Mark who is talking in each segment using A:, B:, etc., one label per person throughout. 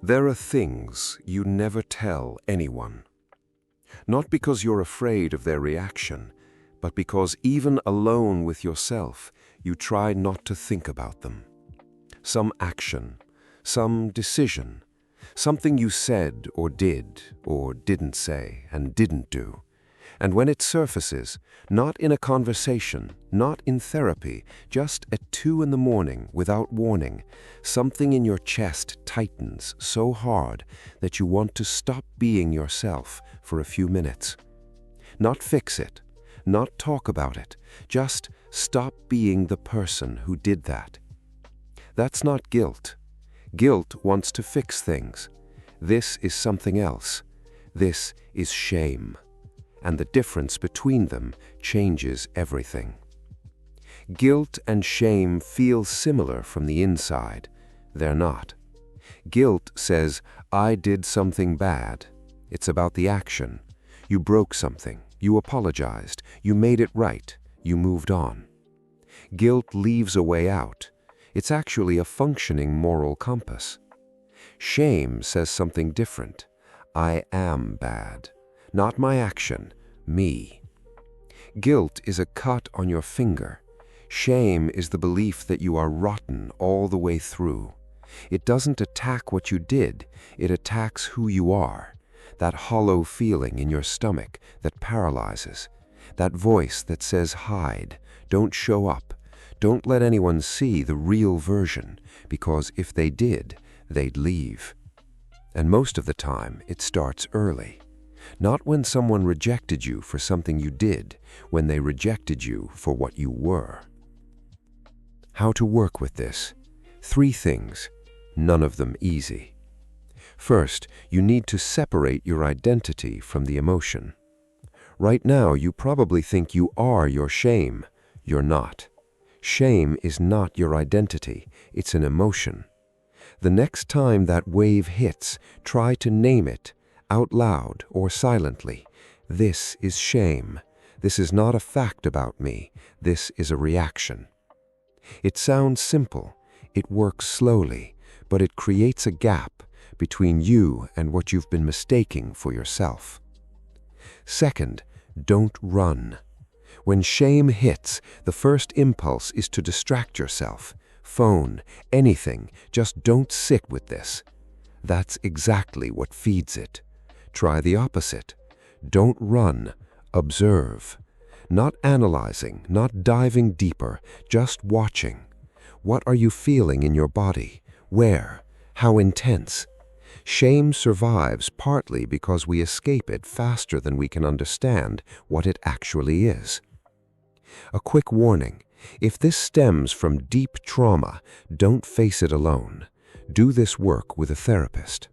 A: There are things you never tell anyone. Not because you're afraid of their reaction, but because even alone with yourself, you try not to think about them. Some action, some decision, something you said or didn't say and didn't do. And when it surfaces, not in a conversation, not in therapy, just at 2 in the morning without warning, something in your chest tightens so hard that you want to stop being yourself for a few minutes. Not fix it, not talk about it, just stop being the person who did that. That's not guilt. Guilt wants to fix things. This is something else. This is shame. And the difference between them changes everything. Guilt and shame feel similar from the inside. They're not. Guilt says, I did something bad. It's about the action. You broke something. You apologized. You made it right. You moved on. Guilt leaves a way out. It's actually a functioning moral compass. Shame says something different. I am bad. Not my action, me. Guilt is a cut on your finger. Shame is the belief that you are rotten all the way through. It doesn't attack what you did, it attacks who you are. That hollow feeling in your stomach that paralyzes. That voice that says hide, don't show up, don't let anyone see the real version, because if they did, they'd leave. And most of the time, it starts early. Not when someone rejected you for something you did, when they rejected you for what you were. How to work with this? 3 things, none of them easy. First, you need to separate your identity from the emotion. Right now, you probably think you are your shame. You're not. Shame is not your identity, it's an emotion. The next time that wave hits, try to name it, out loud or silently. This is shame. This is not a fact about me. This is a reaction. It sounds simple. It works slowly, but it creates a gap between you and what you've been mistaking for yourself. Second, don't run. When shame hits, the first impulse is to distract yourself. Phone, anything, just don't sit with this. That's exactly what feeds it. Try the opposite. Don't run, observe. Not analyzing, not diving deeper, just watching. What are you feeling in your body? Where? How intense? Shame survives partly because we escape it faster than we can understand what it actually is. A quick warning, if this stems from deep trauma, don't face it alone. Do this work with a therapist.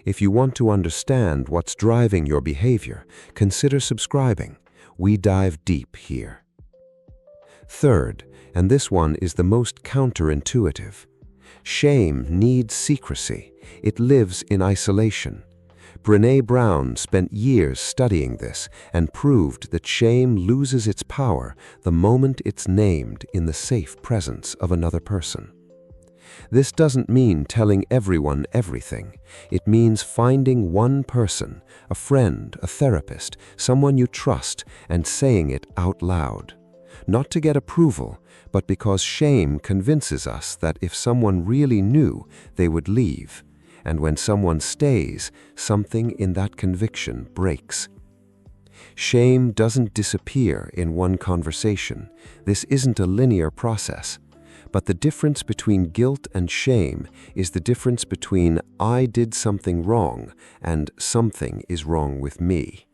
A: If you want to understand what's driving your behavior, consider subscribing. We dive deep here. Third, and this one is the most counterintuitive. Shame needs secrecy. It lives in isolation. Brené Brown spent years studying this and proved that shame loses its power the moment it's named in the safe presence of another person. This doesn't mean telling everyone everything. It means finding one person, a friend, a therapist, someone you trust, and saying it out loud. Not to get approval, but because shame convinces us that if someone really knew, they would leave. And when someone stays, something in that conviction breaks. Shame doesn't disappear in one conversation. This isn't a linear process. But the difference between guilt and shame is the difference between I did something wrong and something is wrong with me.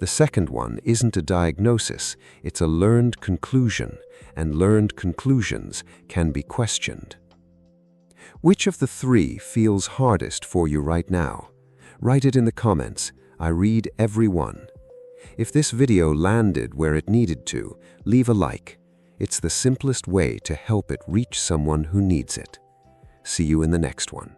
A: The second one isn't a diagnosis, it's a learned conclusion, and learned conclusions can be questioned. Which of the 3 feels hardest for you right now? Write it in the comments. I read every one. If this video landed where it needed to, leave a like. It's the simplest way to help it reach someone who needs it. See you in the next one.